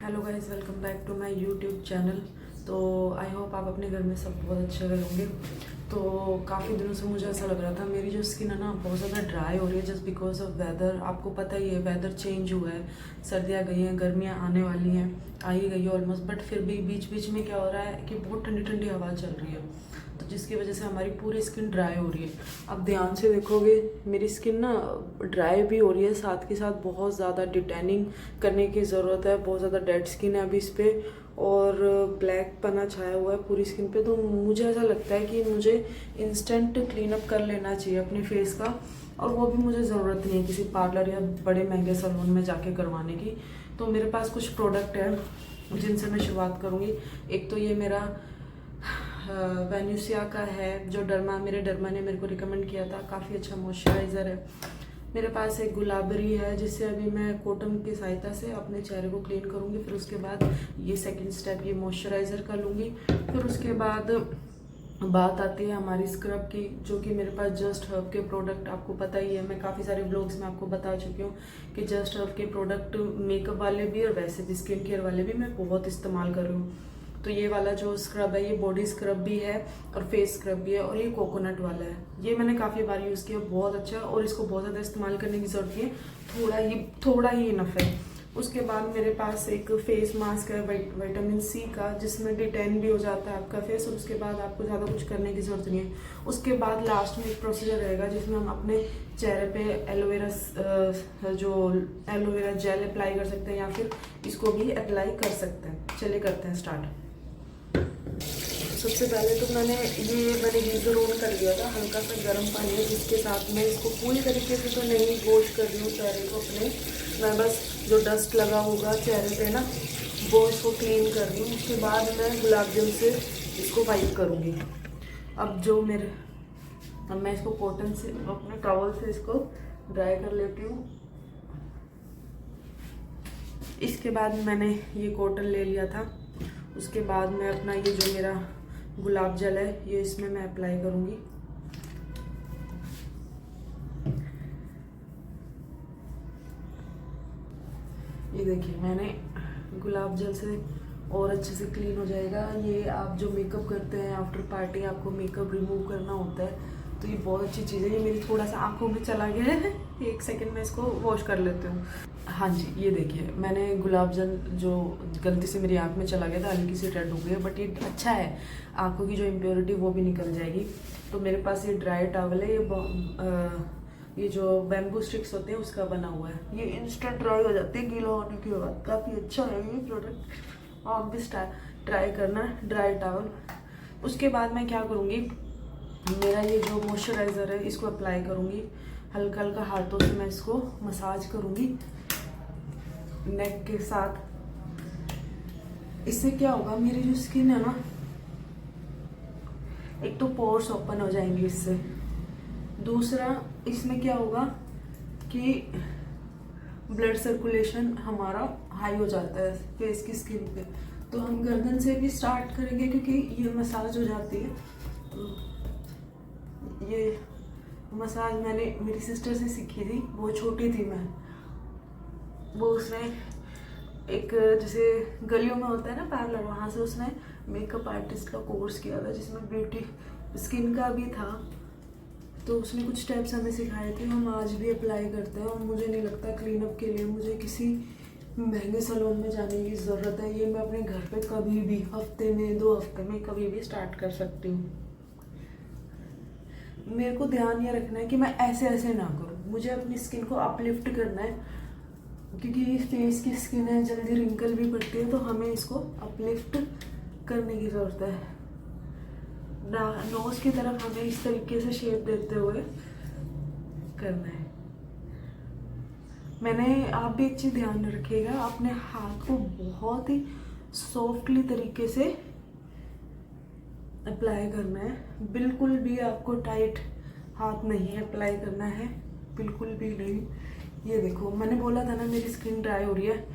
Hello guys, welcome back to my YouTube channel. तो I hope आप अपने घर में सब बहुत अच्छे रहे होंगे। तो काफ़ी दिनों से मुझे ऐसा लग रहा था मेरी जो स्किन है ना बहुत ज़्यादा ड्राई हो रही है जस्ट बिकॉज ऑफ वेदर। आपको पता ही है वेदर चेंज हुआ है, सर्दियाँ गई हैं, गर्मियाँ आने वाली हैं, आ ही गई है ऑलमोस्ट। बट फिर भी बीच बीच में क्या हो रहा है कि बहुत ठंडी ठंडी हवा चल रही है, तो जिसकी वजह से हमारी पूरी स्किन ड्राई हो रही है। अब ध्यान से देखोगे मेरी स्किन ना ड्राई भी हो रही है, साथ के साथ बहुत ज़्यादा डिटेनिंग करने की ज़रूरत है। बहुत ज़्यादा डेड स्किन है अभी इस पर, और ब्लैक पना छाया हुआ है पूरी स्किन पे। तो मुझे ऐसा लगता है कि मुझे इंस्टेंट क्लीन अप कर लेना चाहिए अपने फेस का, और वो भी मुझे ज़रूरत नहीं है किसी पार्लर या बड़े महंगे सैलून में जाके करवाने की। तो मेरे पास कुछ प्रोडक्ट है जिनसे मैं शुरुआत करूँगी। एक तो ये मेरा वेन्यूसिया का है जो मेरे डर्मा ने मेरे को रिकमेंड किया था, काफ़ी अच्छा मॉइस्चराइज़र है। मेरे पास एक गुलाबरी है जिससे अभी मैं कॉटन की सहायता से अपने चेहरे को क्लीन करूँगी। फिर उसके बाद ये सेकंड स्टेप ये मॉइस्चराइज़र का लूँगी। फिर उसके बाद बात आती है हमारी स्क्रब की, जो कि मेरे पास जस्ट हर्ब के प्रोडक्ट, आपको पता ही है मैं काफ़ी सारे ब्लॉग्स में आपको बता चुकी हूँ कि जस्ट हर्ब के प्रोडक्ट मेकअप वाले भी और वैसे भी स्किन केयर वाले भी मैं बहुत इस्तेमाल कर रही हूँ। तो ये वाला जो स्क्रब है ये बॉडी स्क्रब भी है और फेस स्क्रब भी है, और ये कोकोनट वाला है। ये मैंने काफ़ी बार यूज़ किया, बहुत अच्छा है, और इसको बहुत ज़्यादा इस्तेमाल करने की ज़रूरत नहीं है, थोड़ा ही इनफ है। उसके बाद मेरे पास एक फेस मास्क है विटामिन सी का, जिसमें डिटेन भी हो जाता है आपका फेस, और उसके बाद आपको ज़्यादा कुछ करने की ज़रूरत नहीं है। उसके बाद लास्ट में एक प्रोसीजर रहेगा जिसमें हम अपने चेहरे पे एलोवेरा जेल अप्लाई कर सकते हैं, या फिर इसको भी अप्लाई कर सकते हैं। चलिए करते हैं स्टार्ट। सबसे पहले तो मैंने गीज़र ऑन कर लिया था, हल्का सा गर्म पानी है जिसके साथ मैं इसको पूरी तरीके से तो नहीं वॉश कर रही हूँ चेहरे को अपने, मैं बस जो डस्ट लगा होगा चेहरे पे ना वो इसको क्लीन कर रही हूँ। उसके बाद मैं गुलाब जल से इसको वाइप करूँगी। अब मैं इसको कॉटन से अपने टॉवल से इसको ड्राई कर लेती हूँ। इसके बाद मैंने ये कॉटन ले लिया था। उसके बाद मैं अपना ये जो मेरा गुलाब जल है ये इसमें मैं अप्लाई करूँगी। ये देखिए मैंने गुलाब जल से और अच्छे से क्लीन हो जाएगा। ये आप जो मेकअप करते हैं आफ्टर पार्टी, आपको मेकअप रिमूव करना होता है, तो ये बहुत अच्छी चीज़ है। ये मेरी थोड़ा सा आंखों में चला गया है, एक सेकंड में इसको वॉश कर लेती हूँ। हाँ जी, ये देखिए मैंने गुलाब जल जो गलती से मेरी आंख में चला गया था, हल्की सी रेड हो गई है, बट ये अच्छा है, आंखों की जो इम्प्योरिटी वो भी निकल जाएगी। तो मेरे पास ये ड्राई टॉवल है, ये जो बैम्बू स्टिक्स होते हैं उसका बना हुआ है। ये इंस्टेंट ड्राई हो जाती है गीला होने के बाद, काफ़ी अच्छा है ये प्रोडक्ट। आप भी ट्राई करना ड्राई टॉवल। उसके बाद मैं क्या करूँगी, मेरा ये जो मॉइस्चराइज़र है इसको अप्लाई करूँगी। हल्का हल्का हाथों से मैं इसको मसाज करूँगी नेक के साथ। इससे क्या होगा, मेरी जो स्किन है ना, एक तो पोर्स ओपन हो जाएंगे इससे, दूसरा इसमें क्या होगा कि ब्लड सर्कुलेशन हमारा हाई हो जाता है फेस की स्किन पे। तो हम गर्दन से भी स्टार्ट करेंगे क्योंकि ये मसाज हो जाती है। तो ये मसाज मैंने मेरी सिस्टर से सीखी थी, वो छोटी थी मैं, वो उसने एक जैसे गलियों में होता है ना पार्लर, वहाँ से उसने मेकअप आर्टिस्ट का कोर्स किया था जिसमें ब्यूटी स्किन का भी था। तो उसने कुछ स्टेप्स हमें सिखाए थे, हम आज भी अप्लाई करते हैं, और मुझे नहीं लगता क्लीन अप के लिए मुझे किसी महंगे सैलून में जाने की ज़रूरत है। ये मैं अपने घर पे कभी भी हफ्ते में 2 हफ्ते में कभी भी स्टार्ट कर सकती हूँ। मेरे को ध्यान ये रखना है कि मैं ऐसे ना करूँ, मुझे अपनी स्किन को अपलिफ्ट करना है, क्योंकि फेस की स्किन है, जल्दी रिंकल भी पड़ती है, तो हमें इसको अपलिफ्ट करने की ज़रूरत है। नोज की तरफ हमें इस तरीके से शेप देते हुए करना है। आप भी एक चीज़ ध्यान रखिएगा, अपने हाथ को बहुत ही सॉफ्टली तरीके से अप्लाई करना है, बिल्कुल भी आपको टाइट हाथ नहीं अप्लाई करना है, बिल्कुल भी नहीं। ये देखो मैंने बोला था ना मेरी स्किन ड्राई हो रही है,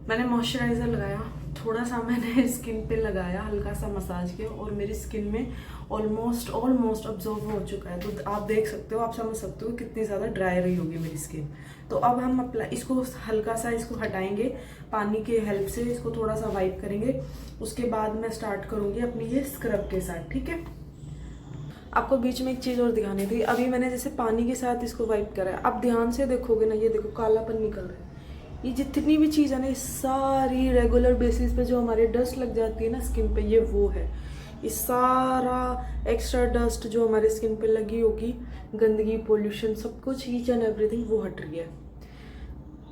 मैंने मॉइस्चराइज़र लगाया, थोड़ा सा मैंने स्किन पे लगाया, हल्का सा मसाज किया, और मेरी स्किन में ऑलमोस्ट अब्जॉर्ब हो चुका है। तो आप देख सकते हो, आप समझ सकते हो कितनी ज़्यादा ड्राई रही होगी मेरी स्किन। तो अब हम अप्लाई इसको हल्का सा इसको हटाएंगे पानी के हेल्प से, इसको थोड़ा सा वाइप करेंगे। उसके बाद मैं स्टार्ट करूँगी अपनी ये स्क्रब के साथ, ठीक है। आपको बीच में एक चीज़ और दिखानी थी। अभी मैंने जैसे पानी के साथ इसको वाइप करा है, अब ध्यान से देखोगे ना, ये देखो कालापन निकल रहा है। ये जितनी भी चीज़ है ना, ये सारी रेगुलर बेसिस पे जो हमारे डस्ट लग जाती है ना स्किन पे, ये वो है। ये सारा एक्स्ट्रा डस्ट जो हमारे स्किन पे लगी होगी, गंदगी, पोल्यूशन, सब कुछ, ईच एंड एवरीथिंग वो हट रही है।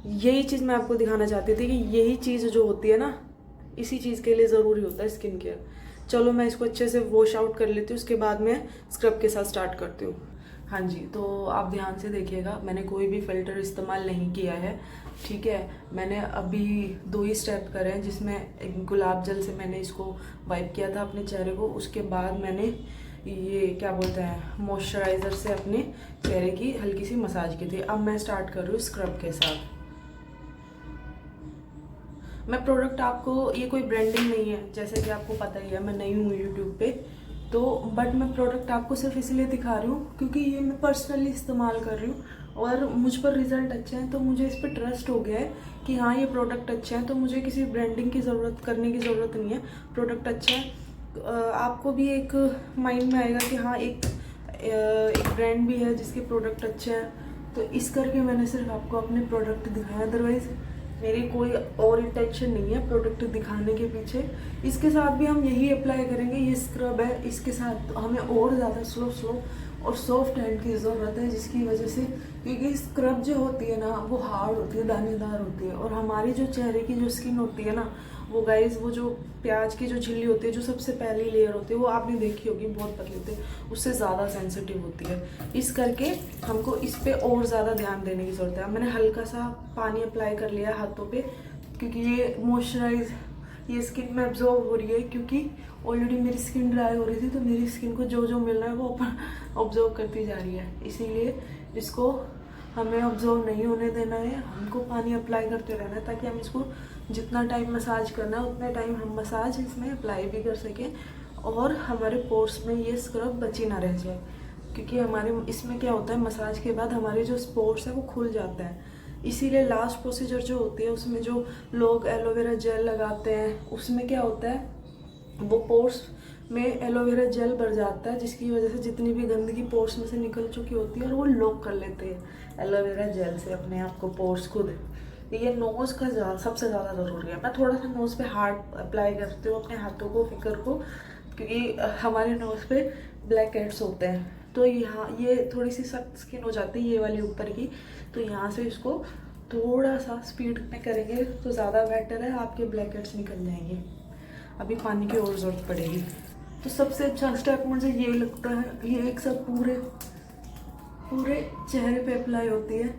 यही चीज़ मैं आपको दिखाना चाहती थी कि यही चीज़ जो होती है ना, इसी चीज़ के लिए ज़रूरी होता है स्किन केयर। चलो मैं इसको अच्छे से वॉश आउट कर लेती हूँ, उसके बाद मैं स्क्रब के साथ स्टार्ट करती हूँ। हाँ जी, तो आप ध्यान से देखिएगा, मैंने कोई भी फ़िल्टर इस्तेमाल नहीं किया है, ठीक है। मैंने अभी 2 ही स्टेप करे हैं, जिसमें एक गुलाब जल से मैंने इसको वाइप किया था अपने चेहरे को। उसके बाद मैंने ये क्या बोलते हैं, मॉइस्चराइज़र से अपने चेहरे की हल्की सी मसाज की थी। अब मैं स्टार्ट कर रही हूँ स्क्रब के साथ। मैं प्रोडक्ट आपको, ये कोई ब्रांडिंग नहीं है, जैसे कि आपको पता ही है मैं नई हूँ यूट्यूब पे, तो बट मैं प्रोडक्ट आपको सिर्फ इसलिए दिखा रही हूँ क्योंकि ये मैं पर्सनली इस्तेमाल कर रही हूँ और मुझ पर रिजल्ट अच्छे हैं, तो मुझे इस पर ट्रस्ट हो गया है कि हाँ ये प्रोडक्ट अच्छे हैं। तो मुझे किसी ब्रांडिंग की करने की ज़रूरत नहीं है, प्रोडक्ट अच्छा है। आपको भी एक माइंड में आएगा कि हाँ एक ब्रांड भी है जिसके प्रोडक्ट अच्छे हैं, तो इस करके मैंने सिर्फ आपको अपने प्रोडक्ट दिखाया। अदरवाइज़ मेरी कोई और इंटेंशन नहीं है प्रोडक्ट दिखाने के पीछे। इसके साथ भी हम यही अप्लाई करेंगे, ये स्क्रब है, इसके साथ हमें और ज़्यादा स्लो और सॉफ्ट हैंड की ज़रूरत है, जिसकी वजह से, क्योंकि स्क्रब जो होती है ना वो हार्ड होती है, दानेदार होती है, और हमारी जो चेहरे की जो स्किन होती है ना वो गाइस, वो जो प्याज की जो झिल्ली होती है, जो सबसे पहली लेयर होती है, वो आपने देखी होगी, बहुत पतली होती है, उससे ज़्यादा सेंसिटिव होती है। इस करके हमको इस पे और ज़्यादा ध्यान देने की ज़रूरत है। मैंने हल्का सा पानी अप्लाई कर लिया हाथों पे, क्योंकि ये स्किन में एब्जॉर्ब हो रही है, क्योंकि ऑलरेडी मेरी स्किन ड्राई हो रही थी, तो मेरी स्किन को जो जो मिल रहा है वो अपन ऑब्जर्व करती जा रही है। इसीलिए इसको हमें ऑब्जर्व नहीं होने देना है, हमको पानी अप्लाई करते रहना है, ताकि हम इसको जितना टाइम मसाज करना है उतने टाइम हम मसाज इसमें अप्लाई भी कर सकें और हमारे पोर्स में ये स्क्रब बची ना रह जाए। क्योंकि हमारे इसमें क्या होता है, मसाज के बाद हमारे जो स्पोर्स है वो खुल जाता है। इसीलिए लास्ट प्रोसीजर जो होती है उसमें जो लोग एलोवेरा जेल लगाते हैं, उसमें क्या होता है, वो पोर्स में एलोवेरा जेल भर जाता है, जिसकी वजह से जितनी भी गंदगी पोर्स में से निकल चुकी होती है और वो लॉक कर लेते हैं एलोवेरा जेल से अपने आप को पोर्स खुद। ये नोज़ का सबसे ज़्यादा ज़रूरी है। मैं थोड़ा सा नोज़ पे हार्ड अप्लाई करती हूँ अपने हाथों को, फिकर को, क्योंकि हमारे नोज़ पे ब्लैक हेड्स होते हैं, तो यहाँ ये थोड़ी सी सख्त स्किन हो जाती है ये वाली ऊपर की, तो यहाँ से इसको थोड़ा सा स्पीड में करेंगे तो ज़्यादा बेटर है, आपके ब्लैक हेड्स निकल जाएंगे। अभी पानी की और ज़रूरत पड़ेगी। तो सबसे अच्छा स्टेप मुझे ये लगता है, ये एक सब पूरे चेहरे पे अप्लाई होती है।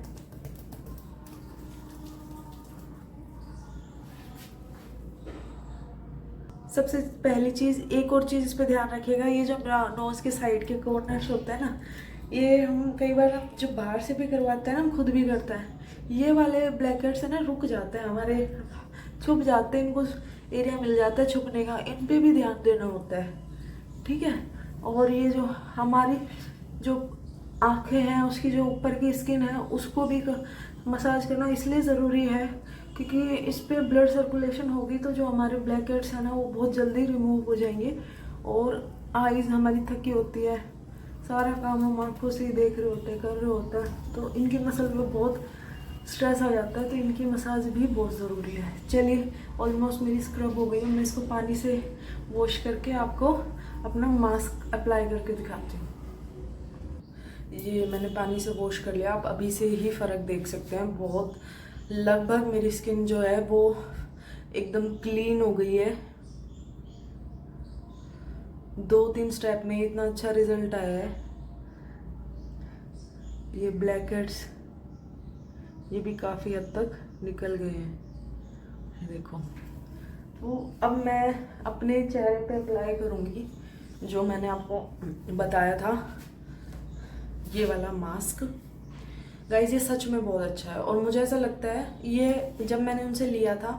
सबसे पहली चीज़, एक और चीज़ इस पे ध्यान रखिएगा, ये जो नोज़ के साइड के कॉर्नर्स होता है ना, ये हम कई बार हम जो बाहर से भी करवाते हैं ना, हम खुद भी करता है, ये वाले ब्लैक हेड्स है ना रुक जाते हैं हमारे, छुप जाते हैं, इनको एरिया मिल जाता है छुपने का, इन पे भी ध्यान देना होता है, ठीक है। और ये जो हमारी जो आँखें हैं, उसकी जो ऊपर की स्किन है, उसको भी मसाज करना इसलिए ज़रूरी है क्योंकि इस पर ब्लड सर्कुलेशन होगी तो जो हमारे ब्लैक हेड्स हैं ना वो बहुत जल्दी रिमूव हो जाएंगे। और आईज़ हमारी थकी होती है, सारा काम हम आँखों से ही देख रहे होते हैं, कर रहे होते हैं, तो इनकी मसल में बहुत स्ट्रेस आ जाता है, तो इनकी मसाज भी बहुत ज़रूरी है। चलिए, ऑलमोस्ट मेरी स्क्रब हो गई है, मैं इसको पानी से वॉश करके आपको अपना मास्क अप्लाई करके दिखाती हूँ। ये मैंने पानी से वॉश कर लिया, आप अभी से ही फ़र्क देख सकते हैं, बहुत लगभग मेरी स्किन जो है वो एकदम क्लीन हो गई है। 2-3 स्टेप में इतना अच्छा रिजल्ट आया है। ये ब्लैक हेड्स ये भी काफ़ी हद तक निकल गए हैं, देखो। तो अब मैं अपने चेहरे पे अप्लाई करूँगी जो मैंने आपको बताया था, ये वाला मास्क। गाइस ये सच में बहुत अच्छा है और मुझे ऐसा लगता है, ये जब मैंने उनसे लिया था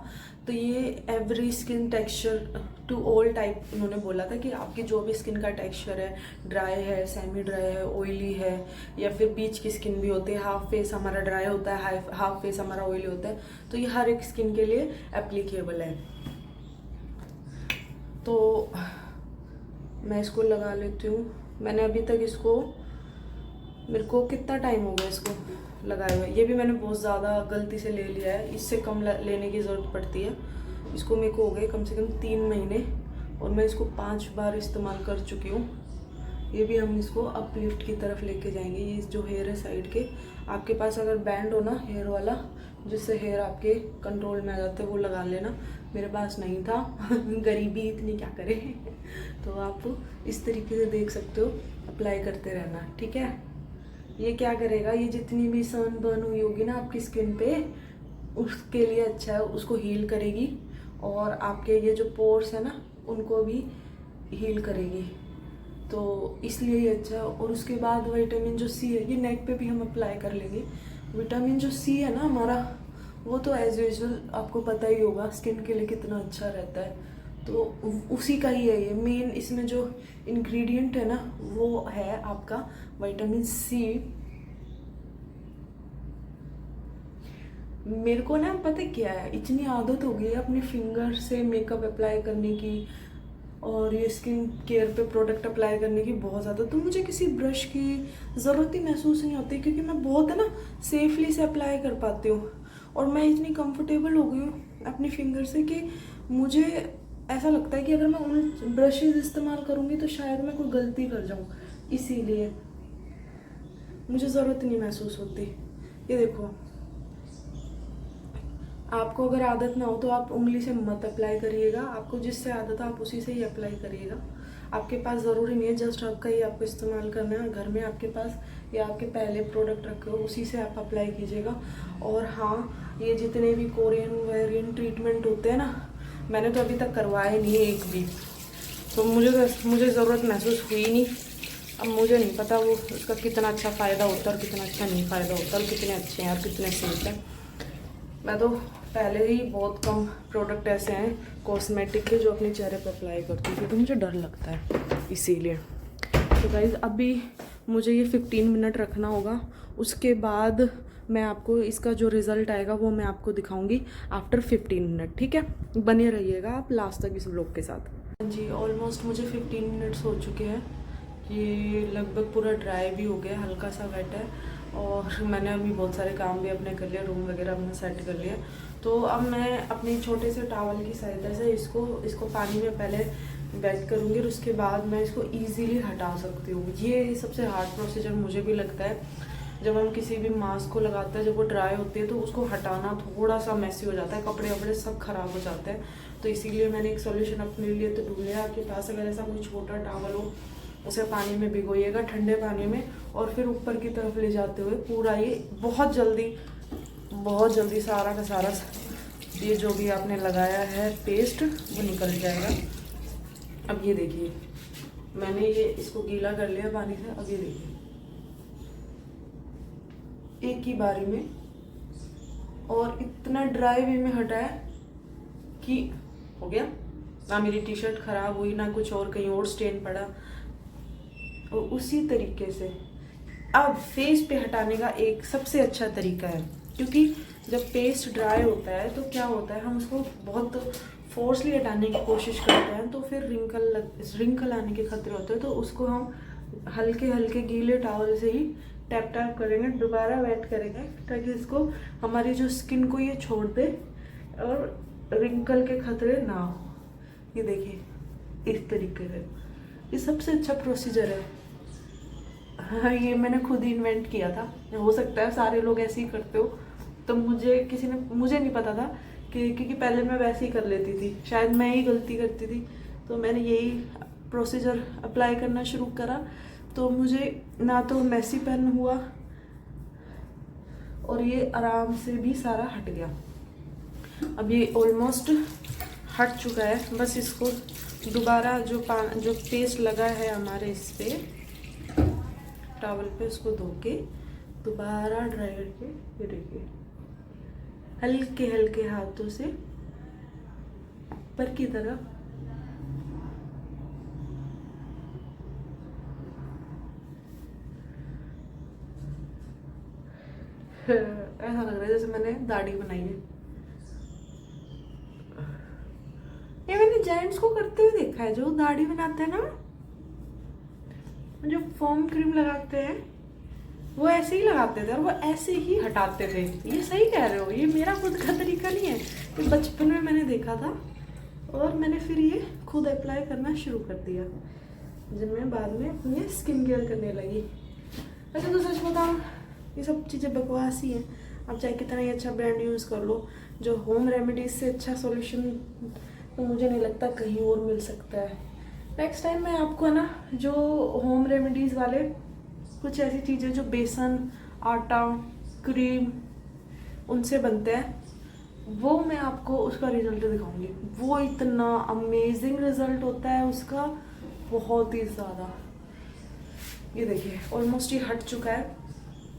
तो ये every skin texture to all type उन्होंने बोला था कि आपकी जो भी स्किन का टेक्सचर है, ड्राई है, सेमी ड्राई है, ऑयली है, या फिर बीच की स्किन भी होती है, हाफ फेस हमारा ड्राई होता है, हाफ फेस हमारा ऑयली होता है, तो ये हर एक स्किन के लिए एप्लीकेबल है। तो मैं इसको लगा लेती हूँ। मैंने अभी तक इसको, मेरे को कितना टाइम हो गया इसको लगाए हुए, ये भी मैंने बहुत ज़्यादा गलती से ले लिया है, इससे कम लेने की ज़रूरत पड़ती है। इसको मेरे को हो गए कम से कम 3 महीने और मैं इसको 5 बार इस्तेमाल कर चुकी हूँ। ये भी हम इसको अपलिफ्ट की तरफ लेके जाएंगे। ये जो हेयर है साइड के, आपके पास अगर बैंड हो ना हेयर वाला, जिससे हेयर आपके कंट्रोल में आ जाते हैं, वो लगा लेना। मेरे पास नहीं था गरीबी इतनी क्या करे तो आप इस तरीके से देख सकते हो, अप्लाई करते रहना, ठीक है। ये क्या करेगा, ये जितनी भी सनबर्न हुई होगी ना आपकी स्किन पे, उसके लिए अच्छा है, उसको हील करेगी और आपके ये जो पोर्स है ना उनको भी हील करेगी, तो इसलिए ये अच्छा है। और उसके बाद विटामिन जो सी है, ये नेक पे भी हम अप्लाई कर लेंगे। विटामिन जो सी है ना हमारा, वो तो एज यूजुअल आपको पता ही होगा स्किन के लिए कितना अच्छा रहता है, तो उसी का ही है ये मेन। इसमें जो इंग्रेडिएंट है ना वो है आपका विटामिन सी। मेरे को ना पता क्या है, इतनी आदत हो गई है अपनी फिंगर से मेकअप अप्लाई करने की और ये स्किन केयर पे प्रोडक्ट अप्लाई करने की बहुत ज़्यादा, तो मुझे किसी ब्रश की ज़रूरत ही महसूस नहीं होती, क्योंकि मैं बहुत है ना सेफली से अप्लाई कर पाती हूँ। और मैं इतनी कंफर्टेबल हो गई हूँ अपनी फिंगर से कि मुझे ऐसा लगता है कि अगर मैं उन ब्रशेज इस्तेमाल करूँगी तो शायद मैं कोई गलती कर जाऊँ, इसीलिए मुझे ज़रूरत नहीं महसूस होती। ये देखो, आपको अगर आदत ना हो तो आप उंगली से मत अप्लाई करिएगा, आपको जिससे आदत है आप उसी से ही अप्लाई करिएगा। आपके पास ज़रूरी नहीं है जस्ट आपका ही आपको इस्तेमाल करना है, घर में आपके पास या आपके पहले प्रोडक्ट रखे हो उसी से आप अप्लाई कीजिएगा। और हाँ, ये जितने भी कोरियन वेरियन ट्रीटमेंट होते हैं ना, मैंने तो अभी तक करवाए नहीं है एक भी, तो मुझे ज़रूरत महसूस हुई नहीं। अब मुझे नहीं पता वो उसका कितना अच्छा फ़ायदा होता है और कितना अच्छा नहीं फ़ायदा होता और कितने अच्छे हैं और कितने सेफ हैं। मैं तो पहले ही बहुत कम प्रोडक्ट ऐसे हैं कॉस्मेटिक के जो अपने चेहरे पर अप्लाई करती थी, तो मुझे डर लगता है इसीलिए। तो गाइज़ अभी मुझे ये 15 मिनट रखना होगा, उसके बाद मैं आपको इसका जो रिज़ल्ट आएगा वो मैं आपको दिखाऊंगी आफ्टर 15 मिनट, ठीक है। बने रहिएगा आप लास्ट तक इस व्लॉग के साथ। जी ऑलमोस्ट मुझे 15 मिनट्स हो चुके हैं, ये लगभग पूरा ड्राई भी हो गया, हल्का सा वेट है और मैंने अभी बहुत सारे काम भी अपने कर लिया, रूम वगैरह अपना सेट कर लिया। तो अब मैं अपने छोटे से टॉवल की सहायता से इसको पानी में पहले वेट करूँगी और उसके बाद मैं इसको इजीली हटा सकती हूँ। ये सबसे हार्ड प्रोसीजर मुझे भी लगता है। जब हम किसी भी मास्क को लगाते हैं, जब वो ड्राई होती है तो उसको हटाना थोड़ा सा मैसी हो जाता है, कपड़े वपड़े सब खराब हो जाते हैं। तो इसीलिए मैंने एक सोल्यूशन अपने लिए तो ढूंढ लिया। आपके पास अगर ऐसा कोई छोटा टॉवल हो, उसे पानी में भिगोइएगा, ठंडे पानी में, और फिर ऊपर की तरफ ले जाते हुए पूरा ये बहुत जल्दी सारा का सारा ये जो भी आपने लगाया है पेस्ट वो निकल जाएगा। अब ये देखिए, मैंने ये इसको गीला कर लिया पानी से। अब ये देखिए एक ही बारी में, और इतना ड्राई वे में हटा है कि हो गया ना, मेरी टी शर्ट खराब हुई ना कुछ और कहीं और स्टेन पड़ा। और उसी तरीके से अब फेस पे हटाने का एक सबसे अच्छा तरीका है, क्योंकि जब पेस्ट ड्राई होता है तो क्या होता है, हम उसको बहुत फोर्सली हटाने की कोशिश करते हैं तो फिर रिंकल आने के खतरे होते हैं। तो उसको हम हल्के हल्के गीले टॉवल से ही टैप टैप करेंगे, दोबारा वेट करेंगे ताकि इसको हमारी जो स्किन को ये छोड़ दे और रिंकल के खतरे ना हो। ये देखिए इस तरीके से, ये सबसे अच्छा प्रोसीजर है। हाँ, ये मैंने खुद ही इन्वेंट किया था, हो सकता है सारे लोग ऐसे ही करते हो, तो मुझे नहीं पता था कि क्योंकि पहले मैं वैसे ही कर लेती थी, शायद मैं ही गलती करती थी, तो मैंने यही प्रोसीजर अप्लाई करना शुरू करा, तो मुझे ना तो मैसी पैन हुआ और ये आराम से भी सारा हट गया। अब ये ऑलमोस्ट हट चुका है, बस इसको दोबारा जो पेस्ट लगा है हमारे इस पे टॉवल पे, उसको धो के दोबारा ड्राई करके, ये देखिए हल्के हल्के हाथों से पर की तरह। ऐसा लग रहा है जैसे मैंने दाढ़ी बनाई है। ये मैंने जेंट्स को करते हुए देखा है, जो दाढ़ी बनाते हैं ना, जो फोम क्रीम लगाते हैं वो ऐसे ही लगाते थे और वो ऐसे ही हटाते थे। ये सही कह रहे हो, ये मेरा खुद का तरीका नहीं है, ये बचपन में मैंने देखा था और मैंने फिर ये खुद अप्लाई करना शुरू कर दिया, जब मैं बाद में ये स्किन केयर करने लगी। वैसे तो सच बताऊं, ये सब चीज़ें बकवास ही हैं। आप चाहे कितना ही अच्छा ब्रांड यूज़ कर लो, जो होम रेमेडीज से अच्छा सॉल्यूशन तो मुझे नहीं लगता कहीं और मिल सकता है। नेक्स्ट टाइम मैं आपको ना जो होम रेमेडीज़ वाले कुछ ऐसी चीज़ें जो बेसन, आटा, क्रीम उनसे बनते हैं, वो मैं आपको उसका रिजल्ट दिखाऊंगी। वो इतना अमेजिंग रिजल्ट होता है उसका, बहुत ही ज़्यादा। ये देखिए ऑलमोस्ट ये हट चुका है।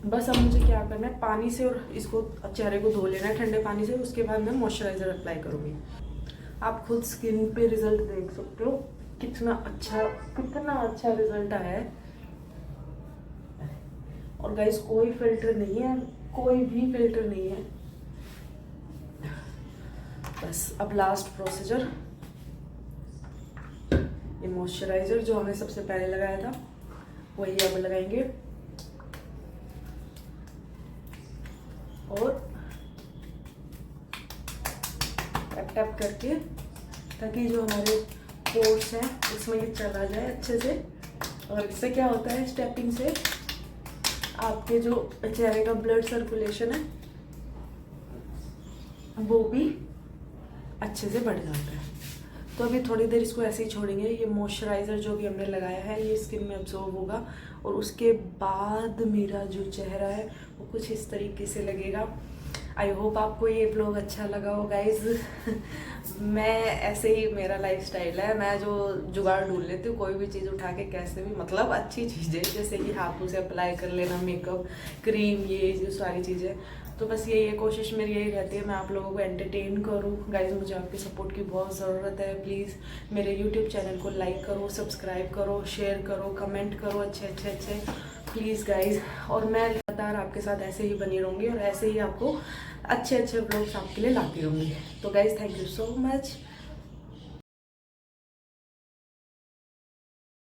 बस अब मुझे क्या करना है, पानी से और इसको चेहरे को धो लेना है ठंडे पानी से। उसके बाद मैं मॉइस्चराइज़र अप्लाई करूँगी। आप खुद स्किन पे रिजल्ट देख सकते हो कितना अच्छा रिजल्ट आया है। और गाइस कोई फिल्टर नहीं है, कोई भी फिल्टर नहीं है। बस अब लास्ट प्रोसीजर, ये मॉइस्चराइज़र जो हमने सबसे पहले लगाया था वही अब लगाएंगे और टैप टैप करके, ताकि जो हमारे पोर्स हैं उसमें ये चला जाए अच्छे से। और इससे क्या होता है, स्टेपिंग से आपके जो चेहरे का ब्लड सर्कुलेशन है वो भी अच्छे से बढ़ जाता है। तो अभी थोड़ी देर इसको ऐसे ही छोड़ेंगे। ये मॉइस्चराइज़र जो भी हमने लगाया है ये स्किन में अब्जॉर्ब होगा और उसके बाद मेरा जो चेहरा है वो कुछ इस तरीके से लगेगा। आई होप आपको ये व्लॉग अच्छा लगा हो गाइज। मैं ऐसे ही, मेरा लाइफस्टाइल है, मैं जो जुगाड़ ढूंढ लेती हूँ कोई भी चीज़ उठा के कैसे भी, मतलब अच्छी चीज़ें जैसे कि हाथों से अप्लाई कर लेना, मेकअप, क्रीम, ये जो सारी चीज़ें। तो बस यही कोशिश मेरी यही रहती है, मैं आप लोगों को एंटरटेन करूँ। गाइज मुझे आपकी सपोर्ट की बहुत ज़रूरत है। प्लीज़ मेरे यूट्यूब चैनल को लाइक करो, सब्सक्राइब करो, शेयर करो, कमेंट करो अच्छे प्लीज़ गाइज। और मैं लगातार आपके साथ ऐसे ही बनी रहूँगी और ऐसे ही आपको अच्छे व्लॉग्स आपके लिए लाती रहूँगी। तो guys thank you so much.